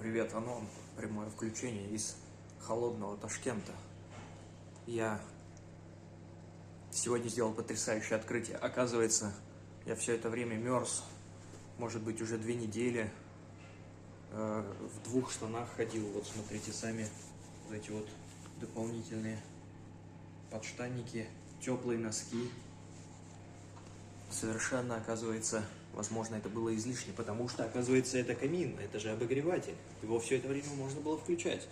Привет, Анон. Прямое включение из холодного Ташкента. Я сегодня сделал потрясающее открытие. Оказывается, я все это время мерз, может быть, уже 2 недели. В 2 штанах ходил. Вот смотрите сами, вот эти вот дополнительные подштанники, теплые носки. Совершенно, оказывается, возможно, это было излишне, потому что, оказывается, это камин, это же обогреватель. Его все это время можно было включать.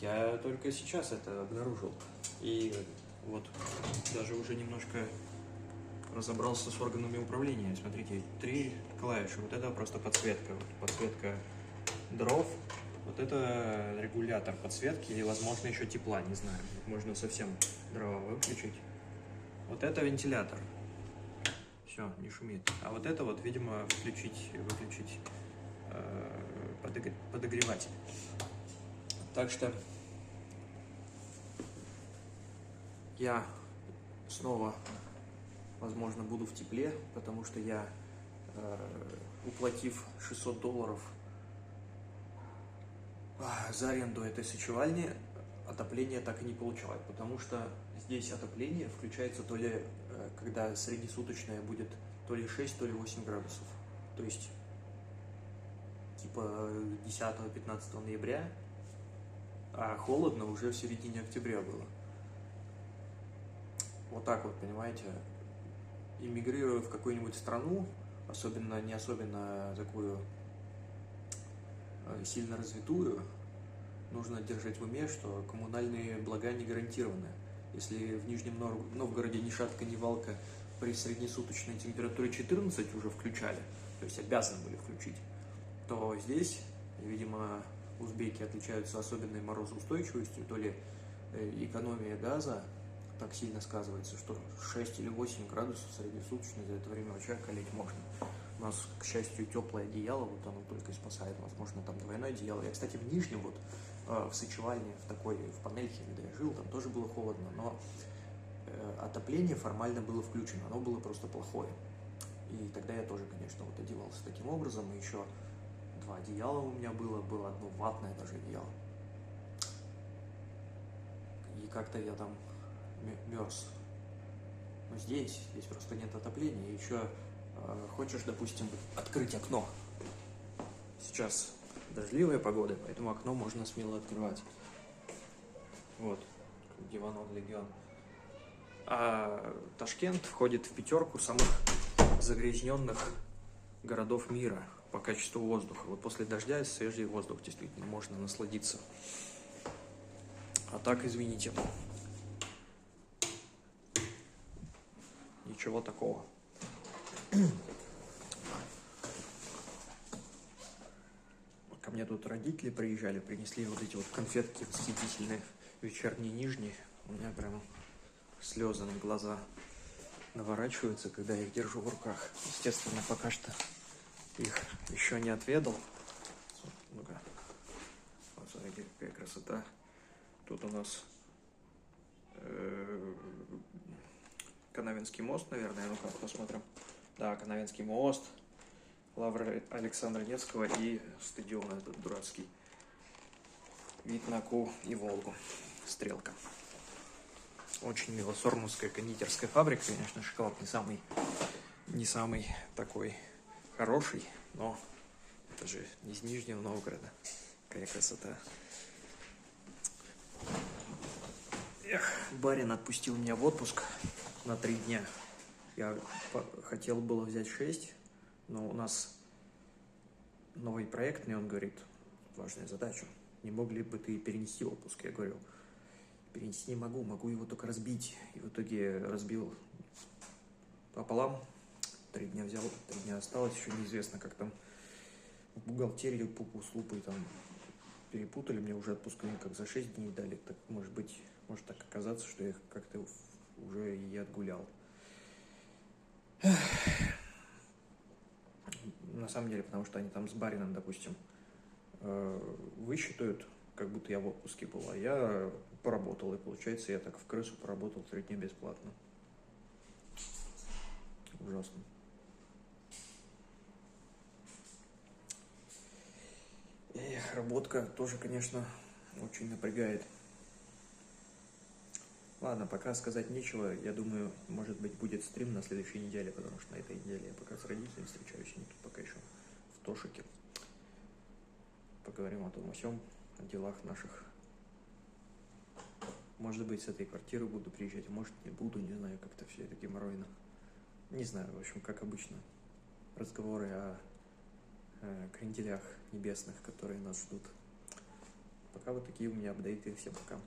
Я только сейчас это обнаружил. И вот даже уже немножко разобрался с органами управления. Смотрите, 3 клавиши. Вот это просто подсветка. Вот подсветка дров. Вот это регулятор подсветки и, возможно, еще тепла, не знаю. Можно совсем дрова выключить. Вот это вентилятор. Все, не шумит. А вот это вот, видимо, выключить подогреватель. Так что я снова, возможно, буду в тепле, потому что я, уплатив $600 за аренду этой сочевальни, отопление так и не получал, потому что здесь отопление включается то ли, когда среднесуточное будет то ли 6, то ли 8 градусов. То есть, типа 10-15 ноября, а холодно уже в середине октября было. Вот так вот, понимаете, эмигрируя в какую-нибудь страну, не особенно такую сильно развитую, нужно держать в уме, что коммунальные блага не гарантированы. Если в Нижнем Новгороде ни шатка, ни валка при среднесуточной температуре 14 уже включали, то есть обязаны были включить, то здесь, видимо, узбеки отличаются особенной морозоустойчивостью, то ли экономия газа так сильно сказывается, что 6 или 8 градусов среднесуточно за это время вообще околеть можно. У нас, к счастью, теплое одеяло, вот оно только и спасает, возможно, там двойное одеяло. Я, кстати, в Нижнем, вот, в сочевальне, в панельке, когда я жил, там тоже было холодно, но отопление формально было включено, оно было просто плохое. И тогда я тоже, конечно, вот одевался таким образом, и еще 2 одеяла у меня было одно ватное даже одеяло. И как-то я там мерз. Но здесь просто нет отопления. Еще хочешь, допустим, открыть окно. Сейчас дождливая погода, поэтому окно можно смело открывать. Вот, Диванон Легион. А Ташкент входит в 5 самых загрязненных городов мира по качеству воздуха. Вот после дождя свежий воздух действительно можно насладиться. А так, извините, ничего такого. Ко мне тут родители приезжали, принесли вот эти вот конфетки восхитительные, вечерние нижние. У меня прям слезы на глаза наворачиваются, когда я их держу в руках. Естественно, пока что их еще не отведал. Ну-ка, вот смотрите, какая красота. Тут у нас Канавинский мост, наверное. Ну-ка, посмотрим. Да, Канавинский мост, Лавра Александра Невского и стадион этот дурацкий. Вид на Аку и Волгу. Стрелка. Очень мило. Сормовская кондитерская фабрика, конечно, шоколад не самый такой хороший, но это же из Нижнего Новгорода. Какая красота. Эх, барин отпустил меня в отпуск на 3 дня. Я хотел было взять 6, но у нас новый проект, мне он говорит, важная задача. Не могли бы ты перенести отпуск? Я говорю, перенести не могу его только разбить. И в итоге разбил пополам. 3 дня взял, 3 дня осталось. Еще неизвестно, как там в бухгалтерии пупу с лупой там перепутали. Мне уже отпускали как за 6 дней дали. Так, может так оказаться, что я их как-то уже и отгулял. На самом деле, потому что они там с барином, допустим, высчитают, как будто я в отпуске был, а я поработал, и получается, я так в крысу поработал 3 дня бесплатно. Ужасно. Эх. работка тоже, конечно, очень напрягает. Ладно, пока сказать нечего. Я думаю, может быть, будет стрим на следующей неделе, потому что на этой неделе я пока с родителями встречаюсь, они тут пока еще в Тошике. Поговорим о том, о сём, о делах наших. Может быть, с этой квартиры буду приезжать, может, не буду, не знаю, как-то все это геморройно. Не знаю, в общем, как обычно, разговоры о кренделях небесных, которые нас ждут. Пока вот такие у меня апдейты. Всем пока.